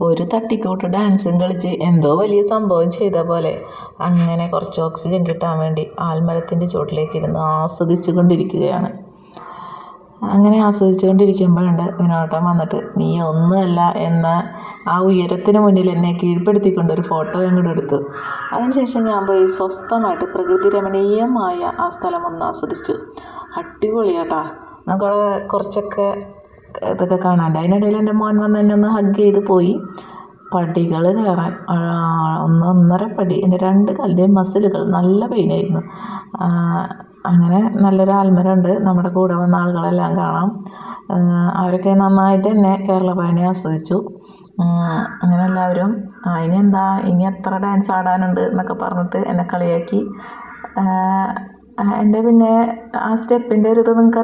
ഒരു തട്ടിക്കൂട്ട് ഡാൻസും കളിച്ച് എന്തോ വലിയ സംഭവം ചെയ്ത പോലെ അങ്ങനെ കുറച്ച് ഓക്സിജൻ കിട്ടാൻ വേണ്ടി ആൽമരത്തിൻ്റെ ചുവട്ടിലേക്ക് ഇരുന്ന് ആസ്വദിച്ചു കൊണ്ടിരിക്കുകയാണ്. അങ്ങനെ ആസ്വദിച്ചു കൊണ്ടിരിക്കുമ്പോഴുണ്ട് വിനോട്ടം വന്നിട്ട് നീ ഒന്നുമല്ല എന്ന ആ ഉയരത്തിന് മുന്നിൽ എന്നെ കീഴ്പ്പെടുത്തിക്കൊണ്ടൊരു ഫോട്ടോ അങ്ങോട്ട് എടുത്തു. അതിനുശേഷം ഞാൻ പോയി സ്വസ്ഥമായിട്ട് പ്രകൃതി രമണീയമായ ആ സ്ഥലം ഒന്ന് ആസ്വദിച്ചു. അടിപൊളിയാട്ടാ. നമുക്കവിടെ കുറച്ചൊക്കെ ഇതൊക്കെ കാണാണ്ട്. അതിനിടയിൽ എൻ്റെ മോൻ വന്ന് എന്നെ ഒന്ന് ഹഗ് ചെയ്ത് പോയി. പടികൾ കയറാൻ 1.5 പടി, എൻ്റെ 2 കാലിൻ്റെയും മസിലുകൾ നല്ല പെയിനായിരുന്നു. അങ്ങനെ നല്ലൊരു ആൽമരമുണ്ട്. നമ്മുടെ കൂടെ വന്ന ആളുകളെല്ലാം കാണാം. അവരൊക്കെ നന്നായിട്ട് തന്നെ കേരള ഭവനെ ആസ്വദിച്ചു. അങ്ങനെ എല്ലാവരും ഇനി ഇനി എത്ര ഡാൻസ് ആടാനുണ്ട് എന്നൊക്കെ പറഞ്ഞിട്ട് എന്നെ കളിയാക്കി. എൻ്റെ പിന്നെ ആ സ്റ്റെപ്പിൻ്റെ ഒരു ഇത് നിങ്ങൾക്ക്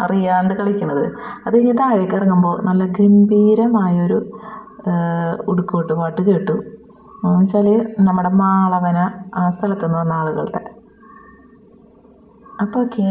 അറിയാണ്ട് കളിക്കണത്. അത് കഴിഞ്ഞ് താഴേക്ക് ഇറങ്ങുമ്പോൾ നല്ല ഗംഭീരമായൊരു ഉടുക്കോട്ട് പാട്ട് കേട്ടു. എന്ന് വെച്ചാൽ നമ്മുടെ മാളവന ആ സ്ഥലത്തുനിന്ന് വന്ന ആളുകളുടെ. അപ്പോൾ ഓക്കേ.